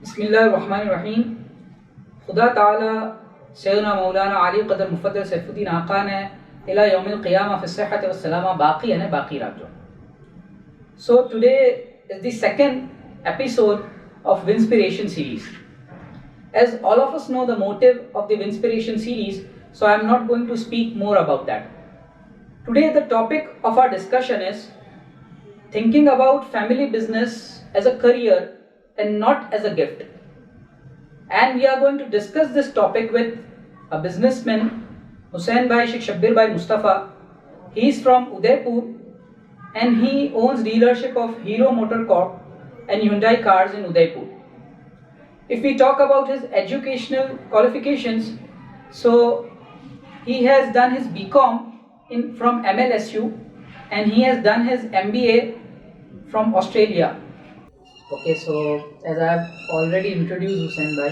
बिस्मिल्लाहिर्रहमानिर्रहीम। खुदा ताला सैयदना मौलाना अली क़दर मुफ़द्दल सैफुद्दीन आका ने इला यौमिल क़ियामा फ़ी सिह्हत व सलामा बाकी है बाकी रखो. So today is the second episode of Winspiration series. As all of us know the motive of the Winspiration series, so I am not going to speak more about that. Today the topic of our discussion is thinking about family business as a career and not as a gift. And we are going to discuss this topic with a businessman, Hussain Bhai Sheikh Shabbir Bhai Mustafa. He is from Udaipur and he owns dealership of Hero Motor Corp and Hyundai cars in Udaipur. If we talk about his educational qualifications, so he has done his BCom from MLSU and he has done his MBA from Australia. Okay, so as I have already introduced Hussain Bhai.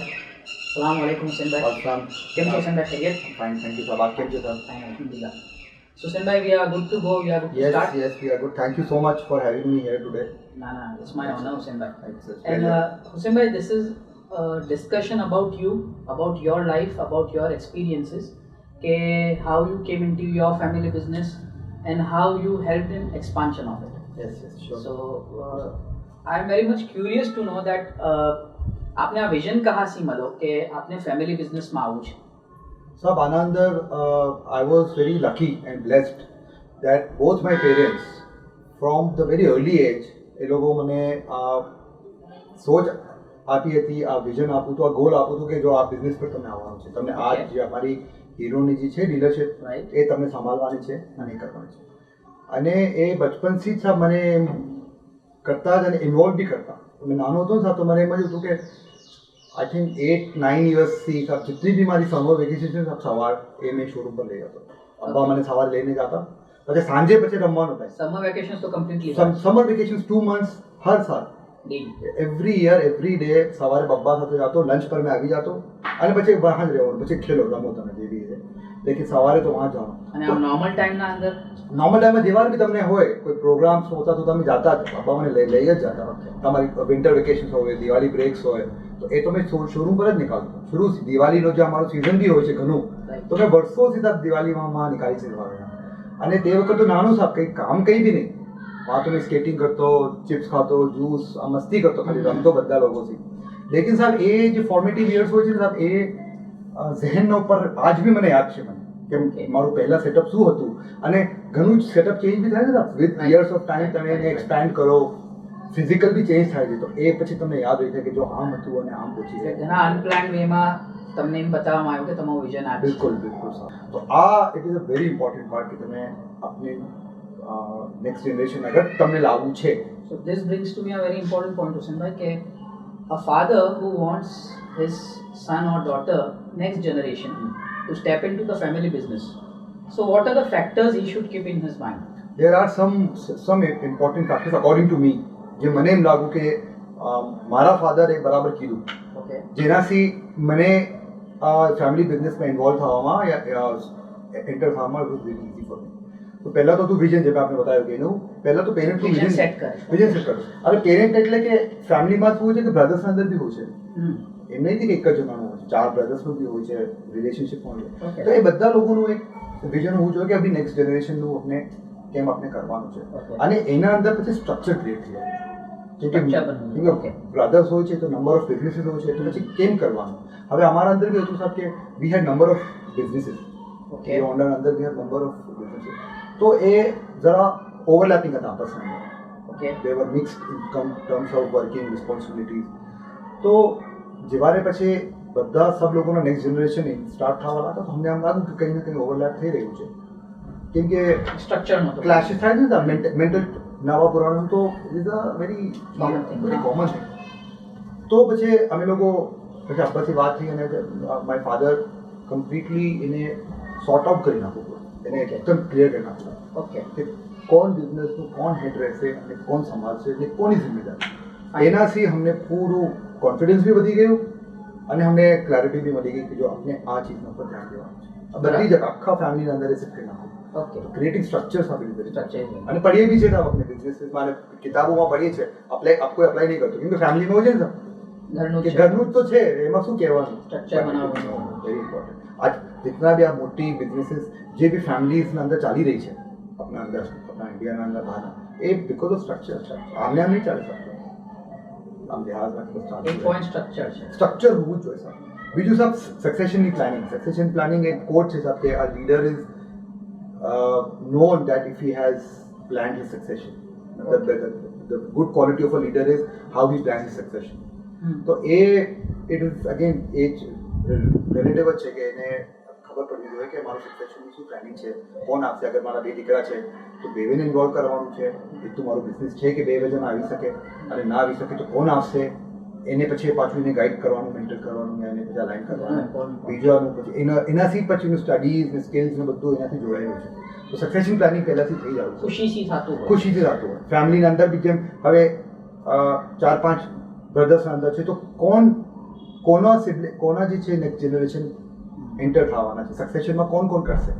Assalamu alaikum Hussain Bhai. Welcome. Keम છો Hussain Bhai? ખૈરિયત? Fine, thank you sir. आप कैसे sir? Fine, alhamdulillah. So Hussain Bhai, we are good to go. We are good to start. Yes, we are good. Thank you so much for having me here today. Nah, it's my honor, Hussain Bhai. It's a And pleasure. Hussain Bhai, this is a discussion about you, about your life, about your experiences, how you came into your family business and how you helped in expansion of it. Yes, sure. So I am very much curious to know that आपने આ vision કહાથી મળો કે આપને family બિઝનેસમાં આવું છે. Sab, આના અંદર I was very lucky and blessed that both my parents from the very early age એ લોકો મને સોચ આપી હતી, આ વિઝન આપું હતું, આ ગોલ આપું હતું કે જો આ બિઝનેસ પર તમને આવવાનું છે, તમને આ જે અમારી હીરોની જે છે ડીલરશીપ એ તમને સંભાળવાની છે અને એ કરવાની છે. અને એ બચપનથી જ સાહેબ મને કરતા જ અને ઇન્વોલ્વ બી કરતા. મેં નાનો હતો સાહેબ તો મને એમ જ હતું કે आई थिंक 8-9 યર્સથી સાહેબ જેટલી બી મારી સમર વેકેશન છે સાહેબ સવાર એ મેં શોરૂમ પર લઈ જતો. અબ્બા મને સવારે લઈને જતા, પછી સાંજે પછી રમવાનું થાય. સમર વેકેશન તો કમ્પ્લીટલી સમર વેકેશન 2 months હર સાલ એવરી યર એવરી ડે સવારે બબ્બા સાથે જતો, લંચ પર મેં આવી જતો અને પછી બહાર જ રહેવાનું, પછી ખેલો રમો તમે જે બી છે, લેકિન સવારે તો વहाँ જવાનું. અને આ નોર્મલ ટાઈમના અંદર નોર્મલ ટાઈમમાં જેવા બી તમને હોય કોઈ પ્રોગ્રામ્સ હોતા તો તમે જાતા જ, બાબા મને લઈ જ જતા. તમારી વિન્ટર વેકેશન હોય, દિવાળી બ્રેક્સ હોય તો એ તો મેં શોરૂમ પર જ નીકાળતો. શરૂ દિવાળીનો જે અમારું સિઝન બી હોય છે ઘણું, તો મેં વર્ષો સીધા દિવાળીમાં નીકાળી છે. અને તે વખત તો નાનું સાહેબ કંઈ કામ કંઈ બી નહીં, वहाँ तो मैं स्केटिंग करता, चिप्स खाता, जूस मस्ती करता, खाली रमतो બધા લોકોથી. લેકિન સાહેબ એ જે ફોર્મેટિવ યર્સ હોય છે ને સાહેબ, એ ઝહેનના ઉપર આજ બી મને યાદ છે મને કે મારું પહેલા સેટઅપ શું હતું. અને ઘણું જ સેટઅપ ચેન્જ બી થાય છે સાહેબ વિથ યર્સ ઓફ ટાઈમ. તમે એને એક્સપેન્ડ કરો, ફિઝિકલ બી ચેન્જ થાય છે, તો એ પછી તમને યાદ રહી જાય કે જો આમ હતું અને આમ પહોંચી જાય. ઘણા અનપ્લાન્ડ વેમાં તમને એમ બતાવવામાં આવ્યું કે તમારું વિઝન આ. બિલકુલ સાહેબ. તો આ it is a very important part કે તમે આપની next generation अगर તમને લાવવું છે. So this brings to me a very important point, Hussain Bhai, કે a father who wants his son or daughter, next generation, to step into the family business. So what are the factors he should keep in his mind? There are some important factors according to me જે મને એમ લાગુ કે મારા ફાધરે બરાબર કીધું, જેનાથી મને family બિઝનેસમાં ઇન્વોલ્વ થવામાં या એન્ટર થવામાં it was very easy for me. તો પહેલા તો તું વિઝન જે મેં આપને બતાવ્યું કે એનું પહેલા તો પેરેન્ટનું વિઝન સેટ કરો. અરે પેરેન્ટ એટલે કે ફેમિલીમાં શું હોય છે કે બ્રધર્સના અંદર બી હોય છે, એમ નહીં કે એક જ જણાનું હોય છે, 4 બ્રધર્સનું બી હોય છે, રિલેશનશિપમાં હોય છે. તો એ બધા લોકોનું એક વિઝન હોવું જોઈએ કે આપણી નેક્સ્ટ જનરેશનનું આપણે કેમ આપણે કરવાનું છે. અને એના અંદર પછી સ્ટ્રક્ચર ક્રિએટ થઈ જાય કે બ્રધર્સ હોય છે તો નંબર ઓફ બિઝનેસીસ હોય છે, તો પછી કેમ કરવાનું. હવે અમારા અંદર બી હતું સાહેબ કે we had number of businesses, okay owner અંદર we had number of businesses. તો એ જરા ઓવરલેપિંગ હતા આપસ में, okay they were mixed in terms of working responsibilities. તો જેવારે પછી બધા સબ લોકોના નેક્સ્ટ જનરેશન સ્ટાર્ટ થવા લાગ્યા તો અમને આમ લાગ્યું કે કંઈ ને કંઈ ઓવરલેપ થઈ રહ્યું છે, કેમ કે સ્ટ્રક્ચરમાં ક્લેશિસ થાય છે ને મેન્ટલ નવા પુરાણું, તો is a very common thing. તો પછી અમે લોકો પછી અબ્બાથી વાત થઈ અને માય ફાધર કમ્પ્લીટલી એને સોર્ટ આઉટ કરી નાખવું, એને એકદમ ક્લિયર કરી નાખવું ઓકે કે કોણ બિઝનેસનું કોણ હેડ રહેશે અને કોણ સંભાળશે એટલે કોની જિમ્મેદારી. એનાથી અમને પૂરું કોન્ફિડન્સ બી વધી ગયું અને અમને ક્લેરિટી બી મળી ગઈ કે જો આપણે આ ચીજના ઉપર ધ્યાન દેવાનું છે. બધી જ આખા ફેમિલીના અંદર એ સેટ કરી નાખવું. ઓકે ક્રિએટિંગ સ્ટ્રક્ચર્સ આપી દીધું અને પढ़िए भी છે આપણે બિઝનેસમાં, કિતાબોમાં પढ़िए છે. આપણે આપ કોઈ અપ્લાય નહીં કરતો કેમ કે ફેમિલીમાં હોય છે ને ઘરનું કે છે. ઘરનું જ તો છે, એમાં શું કહેવાનું? Structure બનાવવાનું. Very important. આજ जितना भी आप मोटी बिजनेसेस જે બી ફેમિલીઝના અંદર ચાલી રહી છે આપણા અંદર, આપણા ઇન્ડિયાના અંદર બહાર, એ બીકોઝ ઓફ સ્ટ્રક્ચર છે. આમને આમ નહીં ચાલી શકતું. આમ લિહાઝ રાખીને એક પોઈન્ટ સ્ટ્રક્ચર છે. સ્ટ્રક્ચર હોવું જ જોઈએ સર. બીજું સાહેબ સક્સેશનની પ્લાનિંગ. સક્સેશન પ્લાનિંગ એક કોડ છે સાહેબ કે આ leader is known that if he has planned his succession, the good quality of a leader is how he plans his succession. તો એ it is again a relative જ છે કે એને ખબર પડવી જોઈએ કે મારું સક્સેશનની શું પ્લાનિંગ છે, કોણ આપશે. અગર મારા 2 દીકરા છે તો બેને ઇન્વોલ્વ કરવાનું છે. એટલું મારું બિઝનેસ છે કે 2 જણ આવી શકે, અને ના આવી શકે તો કોણ આપશે, એને પછી પાછું એને ગાઈડ કરવાનું, મેન્ટર કરવાનું, એને પછી અલાઇન કરવાનું. બીજાનું પછી એનાથી પછીનું સ્ટડીઝ ને સ્કિલ્સ ને બધું એનાથી જોડાયેલું છે. તો સક્સેશન પ્લાનિંગ પહેલાંથી થઈ જવું, ખુશીથી થતું હોય. ખુશીથી થતું હોય. ફેમિલીના અંદર બી જેમ હવે 4-5 બ્રધર્સના અંદર છે તો કોના જે છે નેક્સ્ટ જનરેશન એન્ટર થવાના છે, સક્સેશનમાં કોણ કરશે?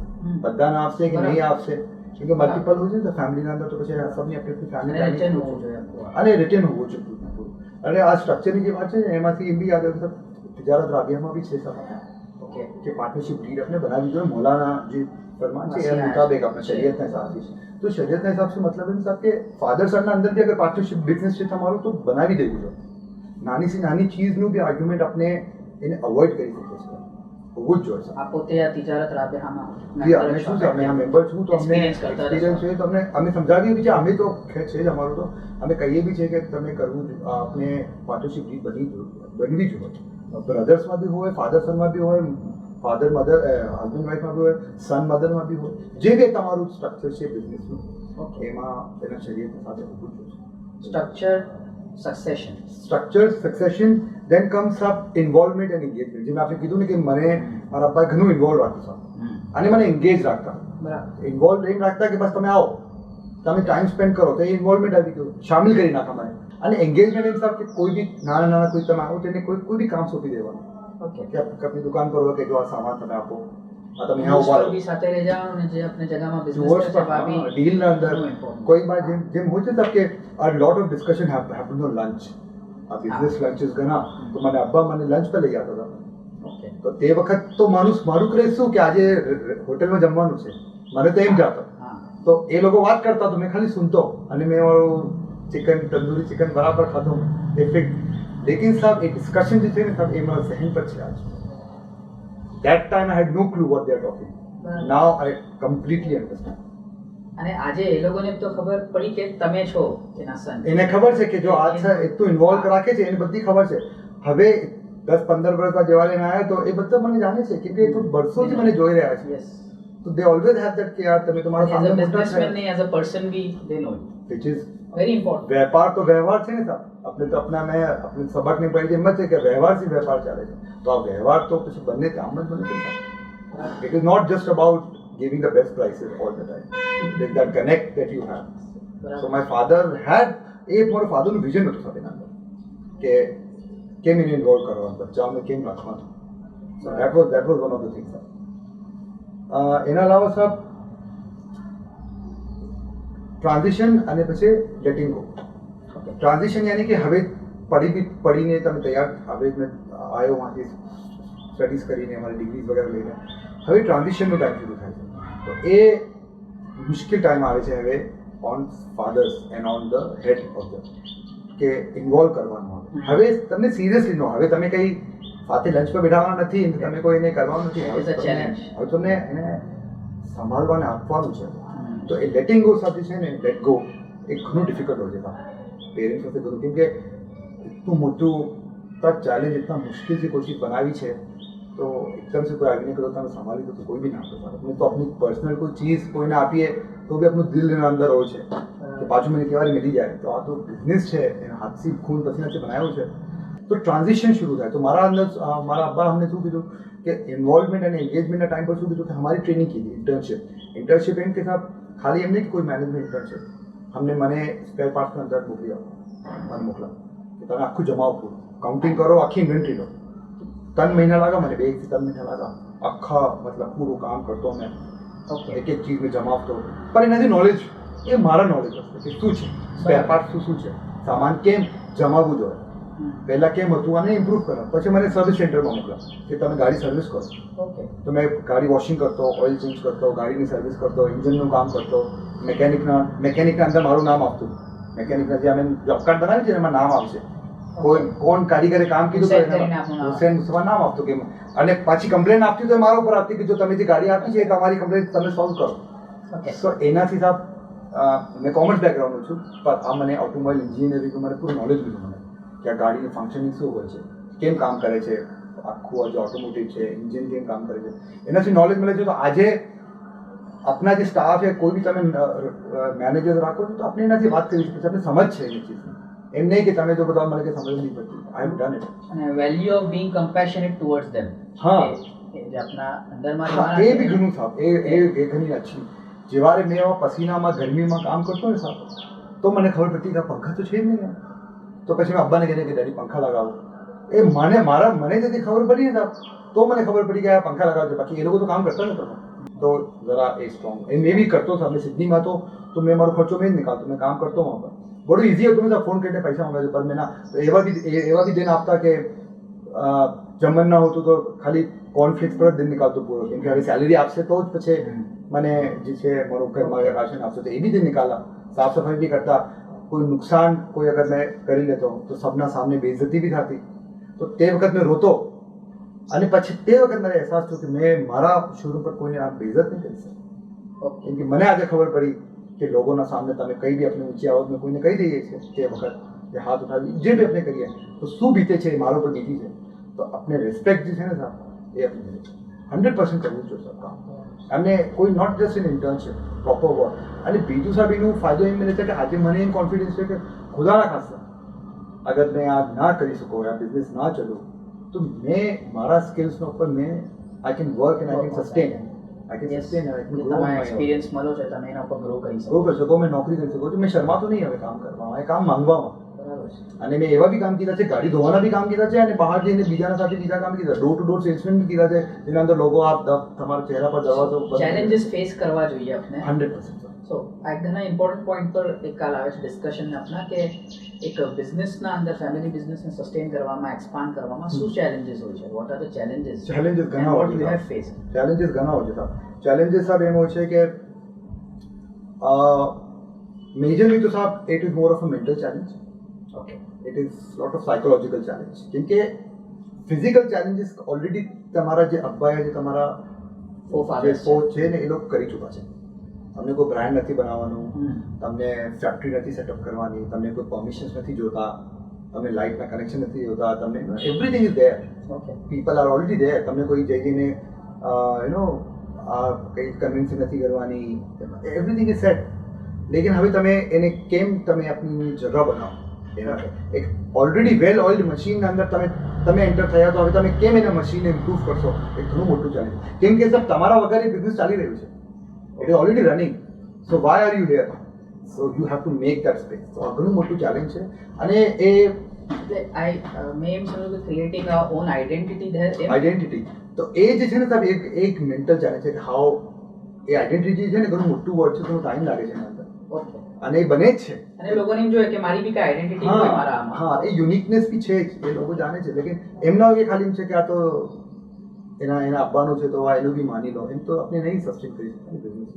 બધાને આપશે કે નહીં આપશે? કેમ કે મલ્ટિપલ હોય છે તો ફેમિલીના અંદર તો પછી સબની આપણી ફેમિલી રિટર્ન હોવું જોઈએ. અને રિટર્ન હોવું જોઈએ. અને આ સ્ટ્રક્ચરની જે વાત છે ને એમાંથી એમ બી યાદ આવ્યું સર, તિજારત રાબિયામાં બી છે સર ઓકે કે પાર્ટનરશિપ ડીડ આપણે બનાવવી જોઈએ. મૌલાના જે ફરમાન છે એ મુતાબિક આપણે શરીયતના હિસાબથી. તો શરીયતના હિસાબથી મતલબ એમ સાહેબ કે ફાધર સનના અંદર જે અગર પાર્ટનરશિપ બિઝનેસ છે તમારું તો બનાવી દેવું જોઈએ. નાની સી નાની ચીઝનું બી આર્ગ્યુમેન્ટ આપણે એને અવોઇડ કરી શકીએ છીએ, હોવું જ જોઈએ. આ પોતે આ તિજારત રાબિયામાં અમે શું છે, અમે આ મેમ્બર છું તો અમને એક્સપિરિયન્સ છે, તો અમે સમજાવીએ બી છે. અમે તો છે જ અમારું તો અમે કહીએ બી છે કે તમે કરવું, આપણે પાર્ટનરશિપ બનવી જોઈએ. બ્રધર્સમાં બી હોય, ફાધર સનમાં બી હોય, ફાધર મધર હસબન્ડ વાઇફમાં બી હોય, સન મધરમાં બી હોય. જે બી તમારું સ્ટ્રક્ચર છે બિઝનેસનું એમાં એના શરીર સાથે હોવું જોઈએ. Structure succession, structure succession, then comes up involvement and engagement. જેમ આપણે કીધું ને કે મને મારા પપ્પાએ ઘણું ઇન્વોલ્વ રાખ્યું છે અને મને એન્ગેજ રાખતા. બરાબર. ઇન્વોલ્વ એમ રાખતા કે બસ તમે આવો, તમે ટાઈમ સ્પેન્ડ કરો, તો એ ઇન્વોલ્વમેન્ટ આવી ગયું, શામિલ કરી નાખા મને. અને એન્ગેજમેન્ટ એમ સાહેબ કે કોઈ બી નાના કોઈ તમે આવો તેને કોઈ બી કામ સોંપી દેવાનું. ઓકે કે આપની દુકાન પર હોય કે જો આ સામાન તમે આપો, આ તમે અહીંયા ઉભા રહો. બી સાથે રહી જાઓ અને જે આપણે જગામાં Towards બિઝનેસ the છે ડીલના અંદર કોઈ બાર જેમ હોય છે સાહેબ કે a lot of discussion happens on lunch. આ બિઝનેસ લંચીસ ઘણા તો મને અબ્બા મને લંચ પર લઈ જતા હતા. ઓકે તો તે વખત તો મારું ક્રેઝ શું કે આજે હોટલમાં જમવાનું છે, મને તો એમ જાતો. હા તો એ લોકો વાત કરતા તો મેં ખાલી સુનતો અને મેં મારું ચિકન, તંદૂરી ચિકન બરાબર ખાતો પરફેક્ટ. લેકિન સાહેબ એ ડિસ્કશન જે છે ને સાહેબ એ મારા સહન પર છે આજ. That time I had no clue what they are talking. Now I completely understand. અને આજે એ લોકોને તો ખબર પડી કે તમે છો એના સન. એને ખબર છે કે જો આ છે એટલું ઇન્વોલ્વ રાખે છે, એને બધી ખબર છે. હવે 10-15 વર્ષમાં જેવાલે મેં આવ્યો તો એ બધા મને જાણે છે કેમ કે એ તો વર્ષોથી મને જોઈ રહ્યા છે. યસ તો દે ઓલવેઝ હેવ ધેટ કે યાર તમે તમારા એઝ અ સામે મોટા બિઝનેસમેન છે. ને as a person be they know which is very important. વેપાર તો વ્યવહાર છે ને સાહેબ. આપણે તો આપણે સબકની પડી એમ જ છે કે વ્યવહારથી વેપાર ચાલે છે. તો આ વ્યવહાર તો પછી બંને કામ જ બને છે. It is not just about giving the best prices all the time. It is that connect that you have. So my father had મારું ફાધરનું વિઝન હતું સાથે અંદર કે કેમ એને ઇન્વોલ્વ કરવાનું, બચ્ચાઓને કેમ રાખવાનું. So that was one of the things. એના અલાવા સાહેબ ટ્રાન્ઝિશન અને પછી લેટિંગ ગો. ટ્રાન્ઝિશન યાની કે હવે પડીને તમે તૈયાર, હવે મેં આવ્યો માંથી સ્ટડીઝ કરીને અમારી ડિગ્રીઝ વગેરે લઈને હવે ટ્રાન્ઝિશનનો ટાઈમ શરૂ થાય છે. તો એ મુશ્કેલ ટાઈમ આવે છે હવે on fathers and on the head of the કે ઇન્વોલ્વ કરવાનું આવે. હવે તમને સિરિયસલી નો, હવે તમે કંઈ સાથે લંચ પર બેઠાવાના નથી, તમે કોઈને કરવાનું નથી. હવે તમને એને સંભાળવાને આપવાનું છે. તો એ લેટિંગ ગો સાથે છે ને, લેટ ગો એ ઘણું ડિફિકલ્ટ હોય છે પેરેન્ટ્સ સાથે બધું. કેમ કે એટલું મોટું तक चैलेंज इतना मुश्किल से कोई चीज़ बनावी है तो एकदम से कोई आगे नहीं करो तो संभाली तो कोई भी ना कर अपने तो अपनी पर्सनल कोई चीज़ कोई ना आपीए तो भी अपना दिल अंदर हो कि पाँच महीने के बाद मिली जाए तो आ तो बिजनेस है हाथ से खून पसीना से बनाया है. तो ट्रांजिशन शुरू था. तो मारा अंदर मारा अब्बा हमने शू कीधु कि इन्वॉल्वमेंट एंड एंगेजमेंट टाइम पर शू कीधु कि हमारी ट्रेनिंग की थी इंटर्नशिप एंड के साथ खाली एम नहीं कि कोई मैनेजमेंट इंटर्नशिप हमने मैंने स्पेयर पार्ट्स के अंदर मोकलिया मन मोकला कि તમે આખું જમાવો પૂરું કાઉન્ટિંગ કરો, આખી ઇન્વેન્ટરી લો. 3 મહિના લાગા મને, 2 થી 3 મહિના લાગા આખા મતલબ પૂરું કામ કરતો મેં એક એક ચીજ મેં જમાવતો. પણ એનાથી નોલેજ એ મારા નોલેજ હશે કે શું છે સ્પેર પાર્ટ, શું છે સામાન, કેમ જમાવવું જોઈએ. પહેલા કેમ હતું આને ઇમ્પ્રૂવ કરો. પછી મને સર્વિસ સેન્ટરમાં મોકલા કે તમે ગાડી સર્વિસ કરો. ઓકે. તો મેં ગાડી વોશિંગ કરતો, ઓઇલ ચેન્જ કરતો, ગાડીની સર્વિસ કરતો, એન્જિનનું કામ કરતો, મેકેનિકના અંદર મારું નામ આપતું. મેકેનિકના જે અમે જોબ કાર્ડ બનાવી છે એમાં નામ આવશે, કોણ કારીગરે કામ કીધું તો હુસેન મુસ્તફા નામ આપતું કે, અને પાછી કમ્પ્લેન આપતી તો મારા ઉપર આપતી કે જો તમે જે ગાડી આપી છે એ તમારી કમ્પ્લેન તમે સોલ્વ કરો. સો એનાથી સાહેબ મેં કોમર્સ બેકગ્રાઉન્ડનું છું, પણ આ મને ઓટોમોબાઈલ એન્જિનિયરિંગનું મને પૂરું નોલેજ લીધું મને કે આ ગાડીની ફંક્શનિંગ શું હોય છે, કેમ કામ કરે છે, આખું જે ઓટોમોટિવ છે એન્જિન કેમ કામ કરે છે એનાથી નોલેજ મળે છે. તો આજે આપના જે સ્ટાફ છે કોઈ બી તમે મેનેજર રાખો છો તો આપણે એનાથી વાત કરી શકીએ, આપણે સમજ છે એ ચીઝની, એમ નહીં કે તમે જો બધા મળે કે સમજ નહીં પડતી. I have done it. અને વેલ્યુ ઓફ બીંગ કમ્પેશનેટ ટુવર્ડ્સ ધેમ. હા, જે આપણા અંદરમાં હા એ બી ઘણું સાહેબ, એ ઘણી અચ્છી. જેવારે મેં એવા પસીનામાં ગરમીમાં કામ કરતો ને સાહેબ, તો મને ખબર પડતી કે પંખા તો છે જ નહીં. તો પછી મેં અબ્બાને કહીને કે ડેડી પંખા લગાવો. એ મને જેથી ખબર પડી ને સાહેબ, તો મને ખબર પડી કે આ પંખા લગાવો છે. બાકી એ લોકો તો કામ કરતા નતા. તો જરા એ સ્ટ્રોંગ એ મેં બી કરતો હતો. અમે સિડનીમાં તો મેં મારો ખર્ચો મેં જ નીકાળતો, મેં કામ કરતો વहाँ पर. બડું ઇઝી હતું ને, ફોન કરીને પૈસા માંગે પર મેં ના, તો એવા બી દિન આપતા કે જમણ ના હોતું તો ખાલી કોર્નફ્લેક્સ પર જ દિન નીકાળતો પૂરો, કેમ કે હવે સેલેરી આપશે તો જ પછી મને જે છે મારું ઘરમાં રાશન આપશે, તો એ બી દિન નીકાળા. સાફ સફાઈ બી કરતા. કોઈ નુકસાન કોઈ અગર મેં કરી લેતો તો સબના સામને બેઇજ્જતી બી થતી. તો તે વખત મેં રોતો, અને પછી તે વખત મને અહેસાસ થયો કે મેં મારા શોરૂમ પર કોઈને આ બેઇજ્જત નહીં કરી શકું. કેમ કે મને આજે ખબર પડી કે લોકોના સામે તમે કઈ બી આપણે ઊંચી આવાજમાં કોઈને કહી દઈએ છીએ તે વખત જે હાથ ઉઠાવી જે બી આપણે કરીએ તો શું બીતે છે એ મારા ઉપર બીતી છે. તો આપણે રિસ્પેક્ટ જે છે ને સાહેબ એ આપણે 100% કરવું જોઈએ સર કામ. અને કોઈ not just in internship, proper work. અને બીજું સાહેબ એનું ફાયદો એમ મળે છે કે આજે મને એમ કોન્ફિડન્સ છે કે ખુદાના ખાસ્તા અગર મેં આ ના કરી શકું, આ બિઝનેસ ના ચલું, તો મેં મારા સ્કિલ્સનો ઉપર મેં I can work and I can sustain. તમારા એક્સપિરિયન્સ મળ્યો છે, તમે એના ઉપર ગ્રો કરી શકો. મેં નોકરી કરી શકું છું. મેં શરમાતો નહીં હવે કામ કરવામાં, એ કામ માંગવામાં. બરાબર છે. અને મેં એવા બી કામ કીધા છે, ગાડી ધોવાના બી કામ કીધા છે, અને બહાર જઈને બીજાના સાથે બીજા કામ કીધા, ડોર ટુ ડોર સેલ્સમેન બી કીધા છે, જેના અંદર લોકો તમારા ચહેરા પર દરવાજો ચેલેન્જીસ ફેસ કરવા જોઈએ આપણે 100%. સો આ ઘણા ઇમ્પોર્ટન્ટ પોઈન્ટ પર એક કાલ આવે છે ડિસ્કશન આપના કે એક બિઝનેસના અંદર ફેમિલી બિઝનેસને સસ્ટેન કરવામાં, એક્સપાન્ડ કરવામાં શું ચેલેન્જીસ હોય છે? What are the challenges? Challenges ઘણા હોય છે. યુ હેવ ફેસ ચેલેન્જીસ ઘણા હોય છે સાહેબ. ચેલેન્જીસ સાહેબ એમ હોય છે કે મેજરલી તો સાહેબ it is more of a mental challenge. Okay. It is lot of psychological challenge. કેમ કે ફિઝિકલ ચેલેન્જીસ ઓલરેડી તમારા જે અબ્બાએ જે તમારા ફોર્થ છે ને એ લોકો કરી ચૂક્યા છે. તમને કોઈ બ્રાન્ડ નથી બનાવવાનું, તમને ફેક્ટરી નથી સેટઅપ કરવાની, તમને કોઈ પરમિશન્સ નથી જોતા, તમને લાઇટના કનેક્શન નથી જોતા, તમને everything is there. People are already there. તમને કોઈ જઈને કંઈ કન્વિન્સિંગ નથી કરવાની, એવરીથિંગ ઇઝ સેટ. લેકિન હવે તમે એને કેમ તમે આપની જગા બનાવો, એના એક ઓલરેડી વેલ ઓઇલ્ડ મશીનના અંદર તમે એન્ટર થયા તો હવે તમે કેમ એના મશીનને ઇમ્પ્રૂવ કરશો, એ ઘણું મોટું ચેલેન્જ. કેમ કે સર તમારા વગર એ બિઝનેસ ચાલી રહ્યું છે. It is already running. So why are you here? So you have to make that space. So આ ઘણું મોટું ચેલેન્જ છે. અને એ મેં એમ સમજ્યું કે creating a on identity there. Identity તો એ જે છે ને સાહેબ એક મેન્ટલ ચેલેન્જ છે કે હાઉ એ આઈડેન્ટિટી છે ને ઘણું મોટું વર્ડ છે, ઘણું ટાઈમ લાગે છે એના અંદર. ઓકે. અને એ બને જ છે. અને લોકોને એમ જોઈએ કે મારી બી કઈ આઈડેન્ટિટી હોય મારા આમાં. હા, એ યુનિકનેસ બી છે જ, એ લોકો જાણે છે. લેકિન એમના એ ખાલી એમ છે કે આ તો એના આપવાનું છે તો આ એનું બી માની લો, એમ તો આપણે નહીં સસ્ટેન કરી શકતા બિઝનેસ.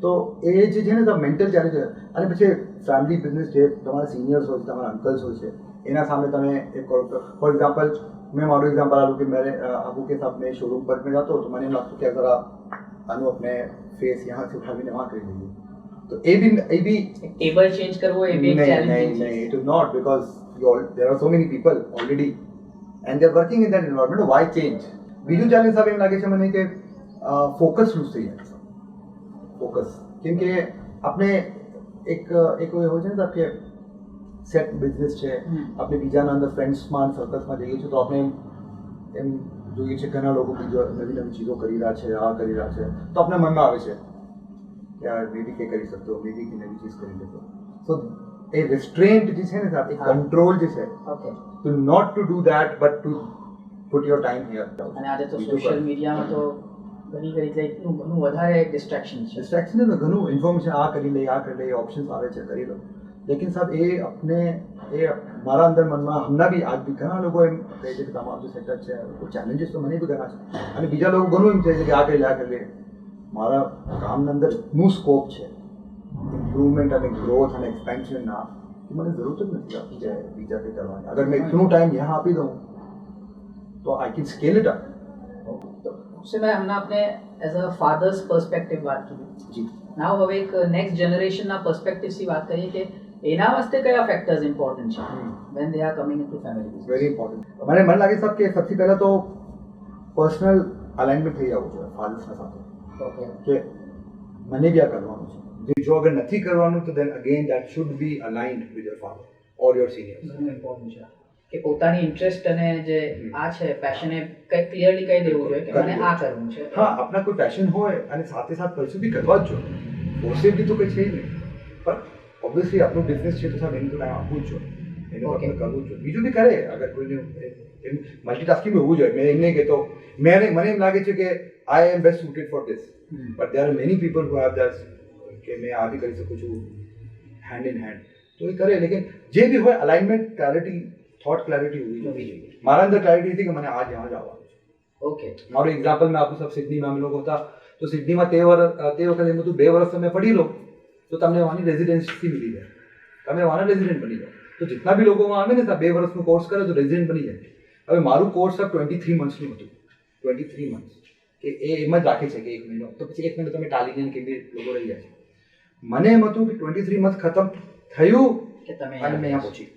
તો એ જે છે ને તો મેન્ટલ ચેલેન્જ. અને પછી ફેમિલી બિઝનેસ જે તમારા સિનિયર્સ હોય, તમારા અંકલ્સ હોય છે, એના સામે તમે એક ફોર એક્ઝામ્પલ मैं मारू एग्जाम्पल आलू कि मेरे अबू के साथ मैं शोरूम पर में जाता हूँ तो मैंने लगता कि अगर आनू अपने फेस यहाँ से उठा वहाँ कर लीजिए तो ये भी टेबल चेंज करवो ये भी नहीं it is not because there are so many people already and they are working in that environment. Why change? બીજું ચેલેન્જ સાહેબ એમ લાગે છે મને કે ફોકસ લૂઝ થઈ જાય. ફોકસ કેમ કે આપણે એક હોય છે ને સાહેબ કે સેટ બિઝનેસ છે, આપણે બીજાના અંદર ફ્રેન્ડ્સમાં સર્કલ્સમાં જઈએ છીએ તો આપણે એમ જોઈએ છે ઘણા લોકો બીજો નવી નવી ચીજો કરી રહ્યા છે, આ કરી રહ્યા છે, તો આપણે મનમાં આવે છે કે યાર મેબી કે કરી શકતો, મેબી કે નવી ચીજ કરી લેતો. સો એ રિસ્ટ્રેન્ટ જે છે ને સાહેબ, એ કંટ્રોલ જે છે, to not to do that but to put your time here. અને આજે તો સોશિયલ મીડિયામાં તો ઘણી ઘણું વધારે ડિસ્ટ્રેક્શન છે. ડિસ્ટ્રેક્શન છે ને ઘણું ઇન્ફોર્મેશન આ કરી લે, ઓપ્શન્સ આવે છે, કરી લો. લેકિન સાહેબ એ મારા અંદર મનમાં હમણાં બી આજ બી ઘણા લોકો એમ કહે છે કે તમારું જે સેટઅપ છે કોઈ ચેલેન્જીસ તો મને બી ઘણા છે અને બીજા લોકો ઘણું એમ કહે છે કે આ કરી લે આ કરી લે. મારા કામના અંદર એટલું સ્કોપ છે ઇમ્પ્રુવમેન્ટ અને ગ્રોથ અને એક્સપેન્શનના કે મને જરૂર જ નથી આપી બીજા કંઈ કરવાની. અગર મેં એટલું ટાઈમ यहाँ આપી દઉં તો I can scale it up. उससे मैं हमने अपने एज अ फादर्स पर्सपेक्टिव बात की જી નાવ હવે એક નેક્સ્ટ જનરેશનના પર્સપેક્ટિવથી વાત કરીએ કે એના વાસ્તે કયા ફેક્ટર્સ ઇમ્પોર્ટન્ટ છે when they are coming into family business. Very important. મને લાગે સાહેબ કે સૌથી પહેલાં તો પર્સનલ અલાઇનમેન્ટ થઈ જવું જોઈએ ફાધર્સના સાથે ઓકે કે મને બી આ કરવાનું છે. જો અગર નથી કરવાનું તો then again that should be aligned with your father or your seniors. ઘણું ઇમ્પોર્ટન્ટ છે કે પોતાની ઇન્ટરેસ્ટ અને જે આ છે પેશન એ કંઈ ક્લિયરલી કહી દેવું જોઈએ કે મને આ કરવું છે. હા, આપણા કોઈ પેશન હોય અને સાથે સાથે પરસ્યુ બી કરવા જ જોઈએ. ફોર્સેબલી તો કંઈ છે જ નહીં, પણ ઓબ્વિયસલી આપણું બિઝનેસ છે તો સાહેબ એનું તો ટાઈમ આપવું જ જોઈએ, એનું તો આપણે કરવું જ જોઈએ. બીજું બી કરે અગર કોઈને એમ મલ્ટીટાસ્કિંગ હોવું જોઈએ. મેં એમ નહીં કહેતો મને એમ લાગે છે કે I am best suited for this, but there are many people who have that કે મેં આ બી કરી શકું છું હેન્ડ ઇન હેન્ડ, તો એ કરે. લેકિન જે બી હોય અલાઇનમેન્ટ, ક્લેરિટી, થોટ ક્લેરિટી હોવી જોઈએ. મારા અંદર ક્લેરિટી હતી કે મને આ જ્યાં જવાનું છે. ઓકે, મારું એક્ઝામ્પલ મેં આપું. સાહેબ સિડનીમાં અમે લોકો હતા તો સિડનીમાં તે વખતે એમ હતું 2 વર્ષ તમે પઢી લો તો તમને વહાની રેઝિડેન્સી મિલી જાય, તમે વહાના રેઝિડેન્ટ બની જાઓ. તો જેટલા બી લોકો આવે ને 2 વર્ષનો કોર્સ કરે તો રેઝિડેન્ટ બની જાય. હવે મારું કોર્સ સાહેબ 23 મંથ્સનું હતું. 23 મંથ્સ કે એ એમ જ રાખે છે કે 1 મહિનો, તો પછી 1 મહિનો તમે ટાલીને કે બી લોકો રહી જાય છે. મને એમ હતું કે 23 મંથ ખતમ થયું કે તમે અને મેં અહીંયા પહોંચી.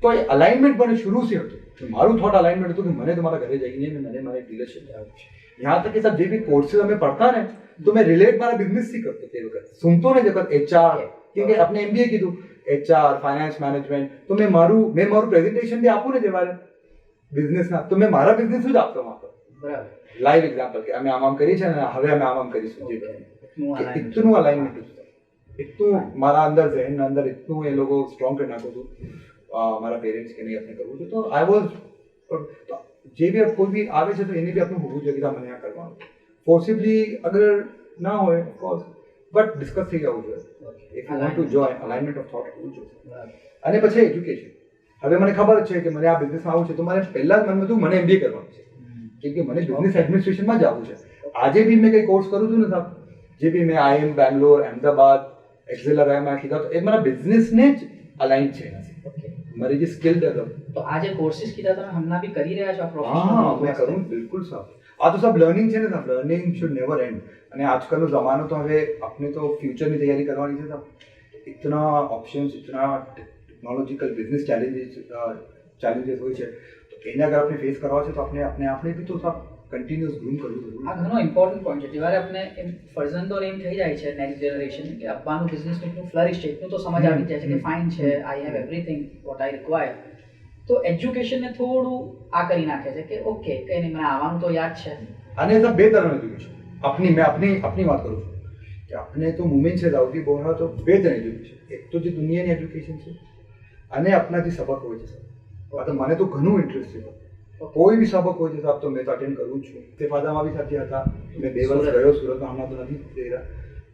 તો એ અલાઇનમેન્ટ મને શરૂથી હતું. મારું થોટ અલાઇનમેન્ટ હતું કે મને તો મારા ઘરે જઈને મને મારી ડીલરશીપ આવવું છે. यहाँ तक कि सब જે બી કોર્सेज અમે પડતા ને તો મેં રિલેટ મારા બિઝનેસથી કરતો તે વખત. સુનતો ને જગત HR કે આપણે MBA કીધું HR ફાઇનાન્સ મેનેજમેન્ટ, તો મેં મારું પ્રેઝન્ટેશન બી આપું ને જે મારે બિઝનેસના, તો મેં મારા બિઝનેસ જ આપતો હતો. બરાબર, લાઈવ એક્ઝામ્પલ કે અમે આમ કરીએ છીએ ને હવે અમે આમ કરીશું. એટલું અલાઇનમેન્ટ હતું, એટલું મારા અંદર ઝહેનના અંદર એટલું એ લોકો સ્ટ્રોંગ કરી નાખું છું મારા પેરેન્ટ્સ કે નહીં આપણે કરવું છે. તો આઈ વોઝ જે બી કોઈ બી આવે છે તો એને બી આપણું હોવું જોઈએ કે મને આ કરવાનું. ફોર્સિબલી અગર ના હોય ઓફકોર્સ, બટ ડિસ્કસ થઈ જવું જોઈએ. If you want to join, alignment of thought હોવું જોઈએ. અને પછી એજ્યુકેશન. હવે મને ખબર છે કે મને આ બિઝનેસમાં આવું છે તો મારે પહેલાં જ મનમાં હતું મને MBA કરવાનું છે, કેમ કે મને બિઝનેસ એડમિનિસ્ટ્રેશનમાં જ આવવું છે. આજે બી મેં કંઈ કોર્સ કરું છું ને સાહેબ, જે બી મેં IIM બેંગ્લોર, અમદાવાદ, એક્ઝેલરામાં કીધા તો એ મારા બિઝનેસને જ અલાઇન છે એનાથી. મારી જે સ્કિલ ડેવલપ. તો આ જે કોર્સિસ કીધા તમે હમણાં બી કરી રહ્યા છો હા, પ્રોફેશનલ? મેં કરું બિલકુલ સાહેબ. આ તો સબ લર્નિંગ છે ને સાહેબ, લર્નિંગ શુડ નેવર એન્ડ. અને આજકાલનો જમાનો તો હવે આપણે તો ફ્યુચરની તૈયારી કરવાની છે સાહેબ. ઇતના ઓપ્શન્સ, ઇતના ટેકનોલોજીકલ બિઝનેસ ચેલેન્જીસ હોય છે, તો એને અગર આપણે ફેસ કરવા છે તો આપણે બી તો સાહેબ કન્ટિન્યુઅસ ગ્રૂમ કરવું જરૂરી. આ ઘણો ઇમ્પોર્ટન્ટ પોઈન્ટ છે. જ્યારે આપણે ફરજંદોને એમ થઈ જાય છે નેક્સ્ટ જનરેશન કે અબ્બાનું બિઝનેસ એટલું ફ્લરિશ છે, એટલું તો સમજ આવી જાય છે કે ફાઇન છે, I have everything what I require. તો એજ્યુકેશનને થોડું આ કરી નાખે છે કે ઓકે કંઈ નહીં, મને આવવાનું તો યાદ છે. અને સર 2 તરહનું એજ્યુકેશન. મેં આપની વાત કરું છું કે આપણે તો મુમેન્ટ છે સાઉદી બોલવા તો 2 તરહ એજ્યુકેશન. એક તો જે દુનિયાની એજ્યુકેશન છે અને આપણા જે સબક હોય છે સર. તો મને તો ઘણું ઇન્ટરેસ્ટ છે. કોઈ બી સબક હોય છે સાહેબ તો મેં તો અટેન્ડ કરું જ છું. ઇસ્તેફાદામાં બી સાથે હતા, મેં 2 વર્ષ ગયો સુરતમાં, હમણાં તો નથી જઈ રહ્યા.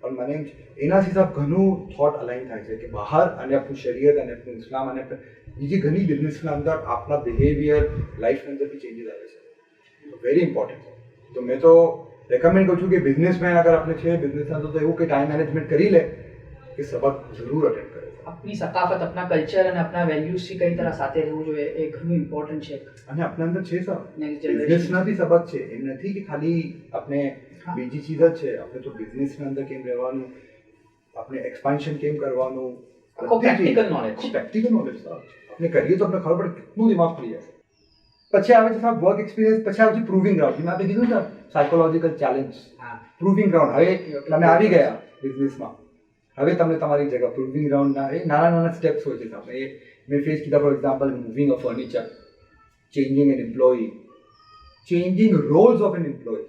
પણ મને એનાથી સાહેબ ઘણું થોટ અલાઇન થાય છે કે બહાર અને આપણું શરીયત અને આપણું ઇસ્લામ અને બીજી ઘણી બિઝનેસના અંદર આપણા બિહેવિયર, લાઈફની અંદર બી ચેન્જીસ આવે છે. તો વેરી ઇમ્પોર્ટન્ટ છે. તો મેં તો રેકમેન્ડ કરું છું કે બિઝનેસમેન અગર આપણે છે બિઝનેસના તો એવું કે ટાઈમ મેનેજમેન્ટ કરી લે કે સબક જરૂર અટેન્ડ કરે. આપની સકાફત, આપણા કલ્ચર અને આપણા વેલ્યુઝથી કઈ તરહ સાથે રહેવું જોઈએ એ ઘણું ઇમ્પોર્ટન્ટ છે. અને આપણા અંદર છે સર નેક્સ્ટ જનરેશન બિઝનેસના બી સબક છે. એમ નથી કે ખાલી આપણે બીજી ચીજ જ છે. આપણે તો બિઝનેસના અંદર કેમ રહેવાનું, આપણે એક્સપાન્શન કેમ કરવાનું, practical knowledge. Practical knowledge sir આપણે કરીએ તો આપણે ખબર પડે કેટલું દિમાગ ખુલી જાય. પછી આવે છે સાહેબ વર્ક એક્સપિરિયન્સ, પછી આવે છે પ્રૂવિંગ ગ્રાઉન્ડ. જેમાં આપણે કીધું ને સાયકોલોજીકલ ચેલેન્જ, પ્રૂવિંગ ગ્રાઉન્ડ. હવે તમે આવી ગયા બિઝનેસમાં, હવે તમને તમારી જગ્યા પ્રૂવિંગ ગ્રાઉન્ડના એ નાના સ્ટેપ્સ હોય છે સાહેબ. એ મેં ફેસ કીધા for example moving a furniture, changing an employee, changing roles of an employee.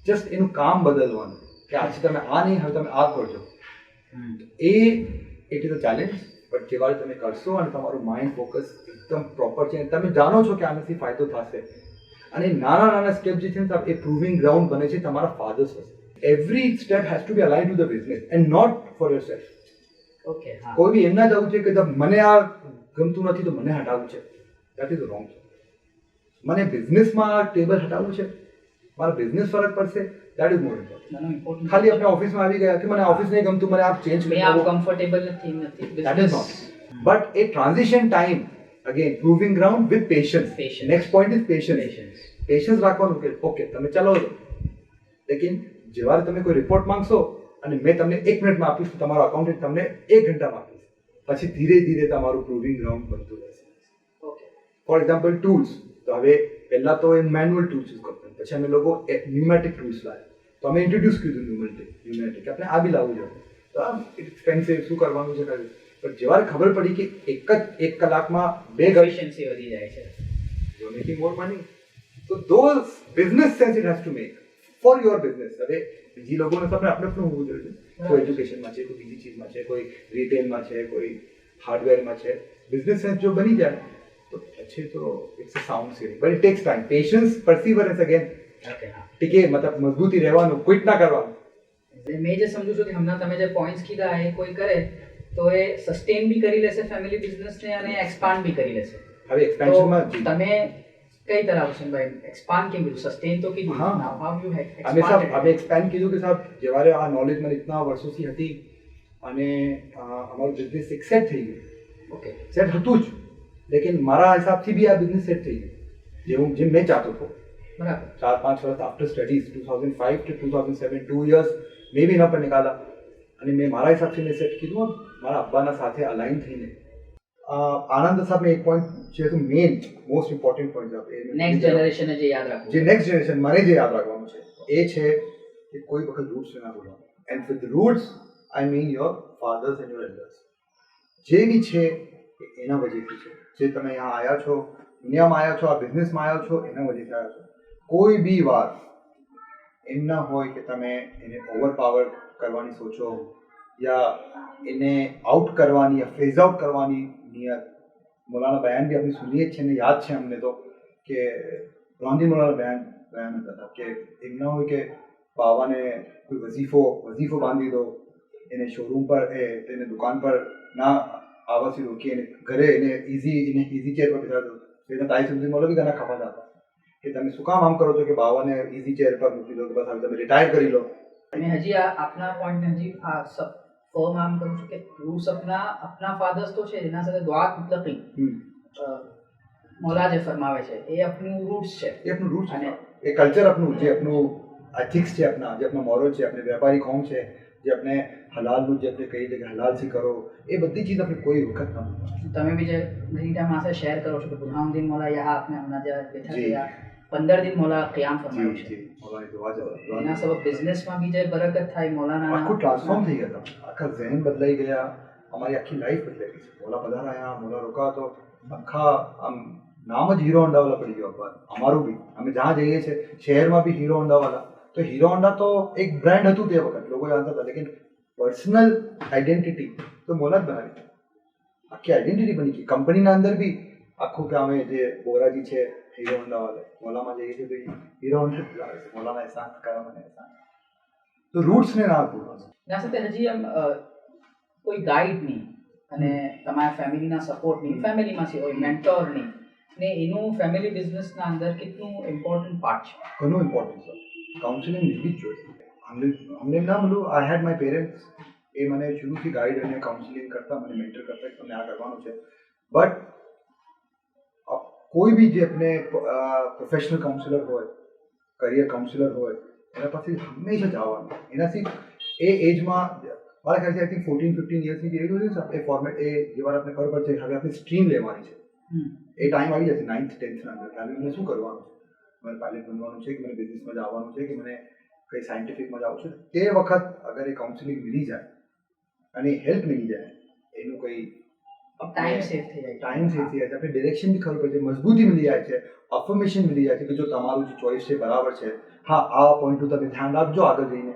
Just એનું કામ બદલવાનું કે આજે તમે આ નહીં, હવે તમે આ કરજો. It is a challenge. But જે વાર તમે કરશો અને તમારું માઇન્ડ ફોકસ એકદમ પ્રોપર છે, તમે જાણો છો કે આનાથી ફાયદો થશે. અને નાના સ્ટેપ જે છે ને સાહેબ એ પ્રૂવિંગ ગ્રાઉન્ડ બને છે તમારા ફાધર્સ પાસે. Every step has to be align to the business and not for your self. Okay હા કોઈ બી એમ ના જવું છે કે મને આ ગમતું નથી તો મને હટાવવું છે, દેટ ઇઝ રોંગ. મને બિઝનેસમાં ટેબલ હટાવવું છે, મારા બિઝનેસ ફરક પડશે, દેટ ઇઝ મોર ઇમ્પોર્ટન્ટ. ખાલી આપણે ઓફિસમાં આવી ગયા કે મને ઓફિસ નહીં ગમતું, મને આપ ચેન્જ કરી આપ કમ્ફર્ટેબલ નથી that is not. But a transition time again proving ground with patience. Next point is patience. Patience રાખવાનું કે ઓકે તમે ચલાવો છો, લેકિન જેવા તમે કોઈ રિપોર્ટ માંગશો અને મેં તમને 1 મિનિટમાં આપીશ તો તમારો અકાઉન્ટન્ટ તમને 1 ઘંટામાં આપીશ, પછી ધીરે ધીરે તમારું પ્રૂવિંગ ગ્રાઉન્ડ બનતું રહેશે. ફોર એક્ઝામ્પલ ટૂલ્સ, તો હવે પહેલા તો એ મેન્યુઅલ ટૂલ્સ યુઝ કરતા, પછી અમે લોકો ન્યુમેટિક ટૂલ્સ લાવ્યા, તો અમે ઇન્ટ્રોડ્યુસ કર્યું ન્યુમેટિક આપણે આ બી લાવવું જોઈએ. તો આ એક્સપેન્સિવ શું કરવાનું છે કર્યું, પણ જેવા ખબર પડી કે એક કલાકમાં 2 એફિશિયન્સી વધી જાય છે, you're making more money. So those business sense it has to make for your business. હવે બીજી લોકોને તમને આપણે હોવું જોઈએ, કોઈ એજ્યુકેશનમાં છે, કોઈ બીજી ચીજમાં છે, કોઈ રિટેલમાં છે, કોઈ હાર્ડવેરમાં છે, બિઝનેસ સેન્સ જો બની જાય તો પછી તો it's a sound searing, but it takes time, patience, perseverance again. ટીકે મતલબ મજબૂતી રહેવાનું, ક્વિટ ના કરવાનું. મેં જે સમજુ છું કે હમણાં તમે જે પોઈન્ટ્સ કીધા એ કોઈ કરે તો એ સસ્ટેન બી કરી લેશે ફેમિલી બિઝનેસને અને એક્સપાન્ડ બી કરી લેશે. હવે એક્સપેન્શનમાં તમે કઈ તરફ છે ભાઈ એક્સપાન્ડ કેમ કીધું, સસ્ટેન તો કીધું, નાઉ હાઉ યુ હેવ એક્સપાન્ડ. અમે એક્સપેન્ડ કીધું કે સાહેબ જેવારે આ નોલેજ મને ઇતના વર્ષોથી હતી અને અમારું બિઝનેસ એક સેટ થઈ ગયું. ઓકે સેટ હતું જ, લેકિન મારા હિસાબથી બી આ બિઝનેસ સેટ થઈ ગયું જેમ મેં ચાહતો હતો. બરાબર 4-5 વર્ષ આફ્ટર સ્ટડીઝ 2005 to 2007 2 years મેં બી એના પર નીકાળા અને મેં મારા હિસાબથી મેં સેટ કીધું મારા અબ્બાના સાથે અલાઇન થઈને. આનંદ સાહેબ મેં એક પોઈન્ટ છે તો મેઇન મોસ્ટ ઇમ્પોર્ટન્ટ પોઈન્ટ છે નેક્સ્ટ જનરેશનને જે યાદ રાખવું, જે નેક્સ્ટ જનરેશન મને જે યાદ રાખવાનું છે એ છે કે કોઈ વખત રૂટ્સ ના ભૂલવાનું. And with roots I mean your fathers and your elders. જે બી છે એ એના વજહથી છે. જે તમે અહીંયા આવ્યા છો, દુનિયામાં આવ્યા છો, આ બિઝનેસમાં આવ્યા છો, એના વજહથી આવ્યા છો. કોઈ બી વાત એમ ના હોય કે તમે એને ઓવરપાવર કરવાની સોચો યા એને આઉટ કરવાની યા ફેઝ આઉટ કરવાની નિયત. મૌલાના બયાન બી આપણે સુનીએ જ છે ને યાદ છે અમને તો કે ગાંધી મૌલાના બયાન હતા કે એમ ના હોય કે બાવાને કોઈ વઝીફો બાંધી દો, એને શોરૂમ પર એને દુકાન પર ના આવવાથી રોકી, એને ઘરે એને ઇઝી ચેર પર બેસા દો. એને તાઈ સુધી મૌલવી ઘણા ખફા હતા કે તમે શું કામ આમ કરો છો કે બાવાને ઇઝી ચેર પર મૂકી દો કે બસ હવે તમે રિટાયર કરી લો. મેં હજી આપના પોઈન્ટ હજી આ ફર્મ આમ કરું છું કે રૂટ્સ अपना फादर्स तो છે, એના સાથે દુઆ મુતલકી મૌલા જે ફરમાવે છે એ આપનું રૂટ્સ છે, એ આપનું રૂટ્સ છે, એ કલ્ચર આપનું, જે આપનું એથિક્સ છે, આપના જે આપના મોરલ છે, આપણે વેપારી કોમ છે, જે આપણે હલાલનું જે આપણે કહીએ કે હલાલથી કરો, એ બધી ચીજ આપણે કોઈ વખત ના. તમે બી જે ઘણી ટાઈમ આસે શેર કરો છો કે બુરહાનુદ્દીન મૌલા યહાં આપણે હમણાં જે બેઠા ગયા 15 દિન મૌલા क़િયામ ફરમાવ્યું છે, મૌલાની દુઆ છે. એના સબબ બિઝનેસમાં બી જે બરકત થાય, મૌલાના આખું ટ્રાન્સફોર્મ થઈ ગયા, આખા ઝહેન બદલાઈ ગયા, અમારી આખી લાઈફ બદલાઈ ગઈ છે. મૌલા પધારાયા, મૌલા રોકા તો આખા આમ નામ જ હીરો હોન્ડાવાળા પડી ગયો અખબાર. અમારું બી અમે જ્યાં જઈએ છીએ શહેરમાં બી હીરો હોન્ડાવાળા, તો હીરો હોન્ડા તો એક બ્રાન્ડ હતું તે વખત, લોકો જાણતા હતા, લેકિન પર્સનલ આઈડેન્ટિટી તો મૌલા જ બનાવી. આખી આઈડેન્ટિટી બની ગઈ કંપનીના અંદર બી. આખું કે અમે જે બોરાજી છે હીરો હોન્ડાવાળા, મૌલામાં જઈએ છીએ તો હીરો હોન્ડા જ લાવે છે, મૌલાના એહસાન કરાવવાના એહસાન. તો રૂટ્સને ના ભૂલવાનું. એના સાથે હજી એમ કોઈ ગાઈડની અને તમારા ફેમિલીના સપોર્ટની, ફેમિલીમાંથી હોય મેન્ટોરની, ને એનું ફેમિલી બિઝનેસના અંદર કેટલું ઇમ્પોર્ટન્ટ પાર્ટ છે? ઘણું ઇમ્પોર્ટન્ટ છે. કાઉન્સિલિંગ લેવી જ જોઈએ. અમને ના બોલું, આઈ હેડ માય પેરેન્ટ્સ, એ મને શરૂથી ગાઈડ અને કાઉન્સિલિંગ કરતા, મને મેન્ટર કરતા કે તમને આ કરવાનું છે. બટ કોઈ બી જે આપણે પ્રોફેશનલ કાઉન્સિલર હોય, કરિયર કાઉન્સિલર હોય, એના પાસે હંમેશા જવાનું. એનાથી એ એજમાં મારા ખ્યાલથી આઈ થિંક 14-15 યર્સની જે એજ હોય છે આપણે ફોર્મેટ એ જે વાર આપણે ખબર પડશે હવે આપણે સ્ટ્રીમ લેવાની છે, એ ટાઈમ આવી જશે 9th 10th ના અંદર. ત્યારે મને શું કરવાનું છે, મને પાયલટ બનવાનું છે કે મને બિઝનેસમાં જવાનું છે કે મને કંઈ સાયન્ટિફિકમાં જવું છે. તે વખત અગર એ કાઉન્સિલિંગ મિલી જાય અને હેલ્પ મિલી જાય, એનું કંઈ ટાઈમ સેવ થઈ જાય, ટાઈમ સેવ થઈ જાય છે, આપણે ડિરેક્શન બી ખબર પડે છે, મજબૂતી મળી જાય છે, અફર્મેશન મળી જાય છે કે જો તમારું જે ચોઈસ છે બરાબર છે, હા આ પોઈન્ટનું તમે ધ્યાન રાખજો આગળ જઈને,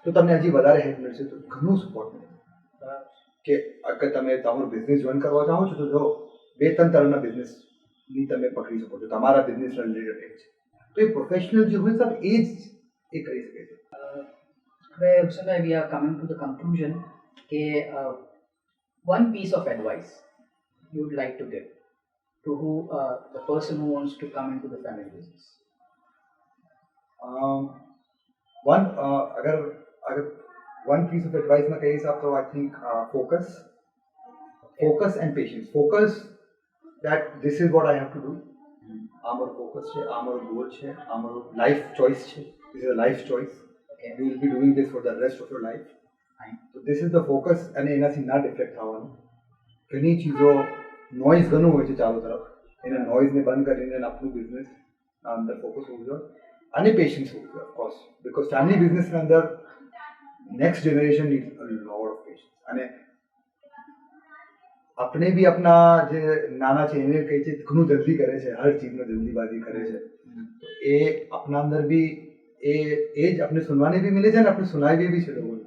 તો તમને હજી વધારે હેલ્પ મળશે. તો ઘણું સપોર્ટ મળે કે અગર તમે તમારું બિઝનેસ જોઈન કરવા ચાહો છો તો જો 2-3 તરફના બિઝનેસની તમે પકડી શકો છો, તમારા બિઝનેસના રિલેટેડ છે. તો એ પ્રોફેશનલ જે હોય સાહેબ એ જ એ કરી શકે છે. હવે Husenbhai we are coming to the conclusion કે one piece of advice you would like to give to the person who wants to come into the family business? अगर अगर one piece of advice मैं कही साहब तो I think focus and patience. Focus that this is what I have to do. Our focus છે, our goal છે, our life choice છે. This is a life choice. Okay. You will be doing this for the rest of your life. Fine. So this is the focus અને એનાથી ના deflect થવાનું. ઘણી ચીજો noise ઘણું હોય છે ચારો તરફ એને નોઇઝને બંધ કરીને આપણું બિઝનેસ અંદર ફોકસ હોવું જોઈએ અને પેશન્સ હોવું જોઈએ ઓફકોર્સ બિકોઝ ફેમિલી બિઝનેસના અંદર next generation need a lot of patience અને આપણે બી આપણા જે નાના છે એને કહે છે ઘણું જલ્દી કરે છે હર ચીજમાં જલ્દીબાજી કરે છે એ આપણા અંદર બી એ જ આપણે સુનવાને બી મિલે છે ને આપણે સુનાવી બી છે લોકોને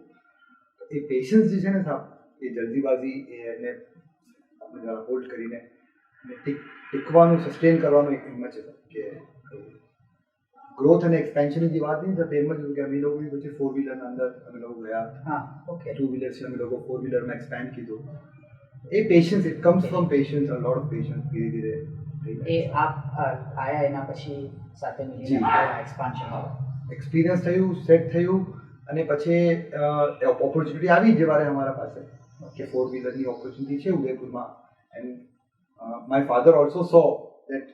એ પેશન્સ જે છે ને સાહેબ એ જલ્દીબાજી એને આપણે જરા હોલ્ડ કરીને ટીકવાનું સસ્ટેન કરવાનું એક હિંમત છે કે ગ્રોથ અને એક્સપેન્શનની જે વાત નહીં સર એમ જ કે અમે લોકો બી પછી 4-વ્હીલરના અંદર અમે લોકો ગયા हाँ, okay. 2-વ્હીલર છે અમે લોકો 4-વ્હીલરમાં એક્સપેન્ડ કીધું એ patience it comes from patience a lot of patience ધીરે ધીરે એ આપ આયા એના પછી સાથે જી. મળીને એક્સપાન્શન એક્સપિરિયન્સ થયું સેટ થયું અને પછી ઓપોર્ચ્યુનિટી આવી જે વારે અમારા પાસે કે 4-વ્હીલરની ઓપોર્ચ્યુનિટી છે ઉદયપુરમાં and my father also so that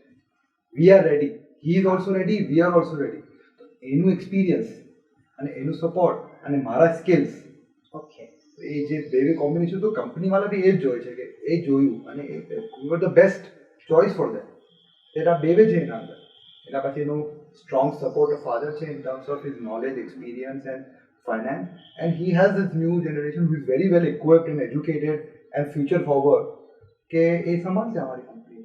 we are ready he is also ready we are also ready એનું એક્સપિરિયન્સ અને એનું સપોર્ટ અને મારા સ્કિલ્સ ઓકે એ જે બે કોમ્બિનેશન તો કંપનીવાળા બી એ જ જોઈ છે કે એ જોયું અને you are the best choice for them એટલે આ બે છે એના અંદર એના પછી એનું સ્ટ્રોંગ સપોર્ટ ઓફ ફાધર છે in terms of his knowledge experience and finance and he has this new generation who is very well equipped and educated and future forward કે એ સંભાળશે અમારી કંપની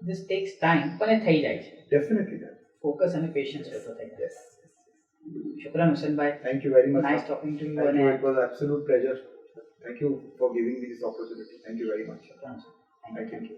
ધીસ ટેક્સ ટાઈમ પણ એ થઈ જાય છે definitely focus અને patience હોય તો થઈ જાય યસ શુક્રાન હુસેનભાઈ thank you very much nice talking to you Thank અને you. It was an absolute pleasure. Thank you for giving me this opportunity. Thank you very much. શુક્રાન. Thank you.